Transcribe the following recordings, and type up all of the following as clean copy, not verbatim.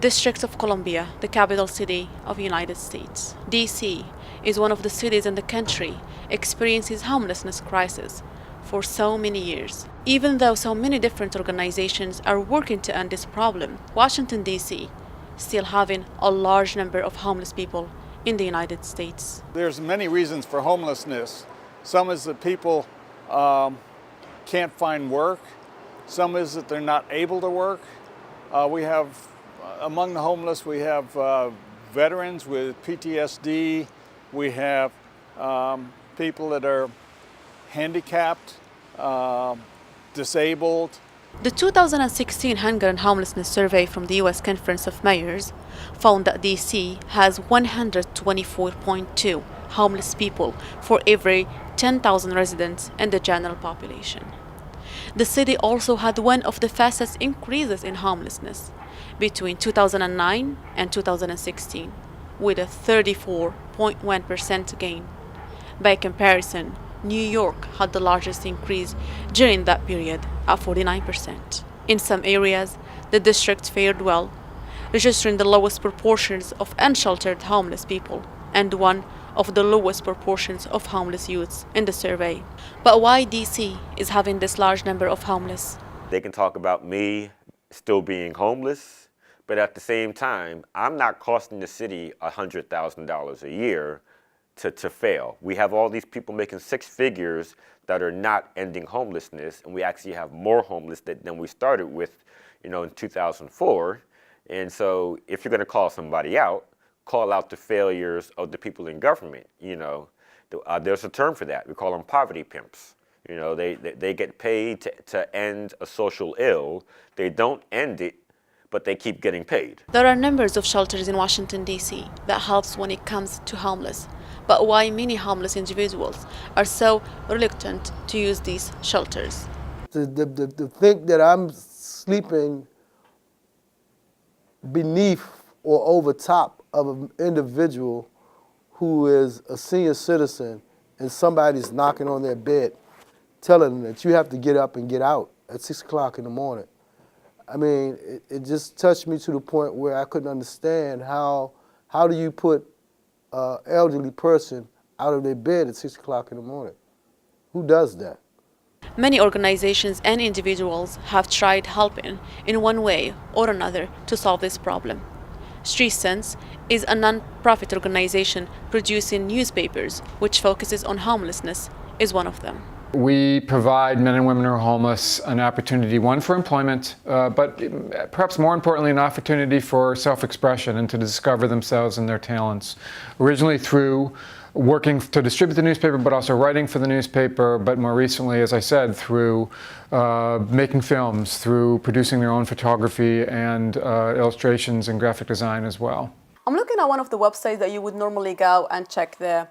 District of Columbia, the capital city of the United States. D.C. is one of the cities in the country experiences homelessness crisis for so many years. Even though so many different organizations are working to end this problem, Washington D.C. still having a large number of homeless people in the United States. There's many reasons for homelessness. Some is that people can't find work. Some is that they're not able to work. Among the homeless, we have veterans with PTSD. We have people that are handicapped, disabled. The 2016 Hunger and Homelessness Survey from the U.S. Conference of Mayors found that D.C. has 124.2 homeless people for every 10,000 residents in the general population. The city also had one of the fastest increases in homelessness between 2009 and 2016, with a 34.1% gain. By comparison, New York had the largest increase during that period at 49%. In some areas, the district fared well, registering the lowest proportions of unsheltered homeless people and one of the lowest proportions of homeless youths in the survey. But why D.C. is having this large number of homeless? They can talk about me still being homeless, but at the same time, I'm not costing the city $100,000 a year to fail. We have all these people making six figures that are not ending homelessness, and we actually have more homeless than we started with, in 2004. And so if you're going to call somebody out, call out the failures of the people in government. There's a term for that. We call them poverty pimps. They get paid to end a social ill. They don't end it, but they keep getting paid. There are numbers of shelters in Washington, D.C. that helps when it comes to homeless. But why many homeless individuals are so reluctant to use these shelters? To think that I'm sleeping beneath or over top of an individual who is a senior citizen and somebody's knocking on their bed telling them that you have to get up and get out at 6 o'clock in the morning. I mean, it just touched me to the point where I couldn't understand how do you put an elderly person out of their bed at 6 o'clock in the morning? Who does that? Many organizations and individuals have tried helping in one way or another to solve this problem. Street Sense is a non-profit organization producing newspapers which focuses on homelessness, is one of them. We provide men and women who are homeless an opportunity, one, for employment, but perhaps more importantly, an opportunity for self-expression and to discover themselves and their talents. Originally through working to distribute the newspaper, but also writing for the newspaper, but more recently, as I said, through making films, through producing their own photography and illustrations and graphic design as well. I'm looking at one of the websites that you would normally go and check the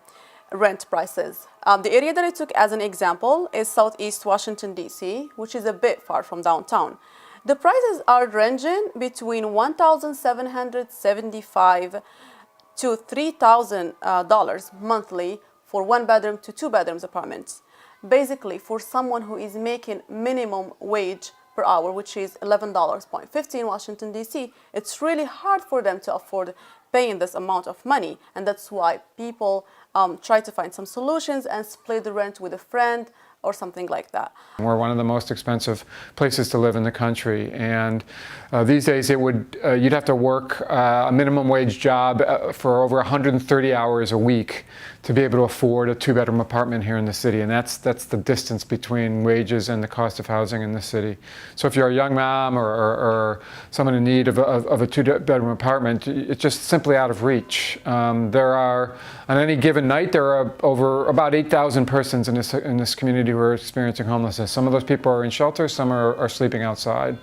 rent prices. The area that I took as an example is Southeast Washington, D.C., which is a bit far from downtown. The prices are ranging between $1,775 to $3,000 monthly for 1-bedroom to 2-bedrooms apartments. Basically, for someone who is making minimum wage per hour, which is $11.50 in Washington, D.C., it's really hard for them to afford paying this amount of money. And that's why people try to find some solutions and split the rent with a friend or something like that. We're one of the most expensive places to live in the country, and these days you'd have to work a minimum wage job for over 130 hours a week to be able to afford a 2-bedroom apartment here in the city, and that's the distance between wages and the cost of housing in the city. So if you're a young mom or someone in need of a 2-bedroom apartment, it's just simply out of reach. There are, on any given night, there are over about 8,000 persons in this community who are experiencing homelessness. Some of those people are in shelters, some are sleeping outside.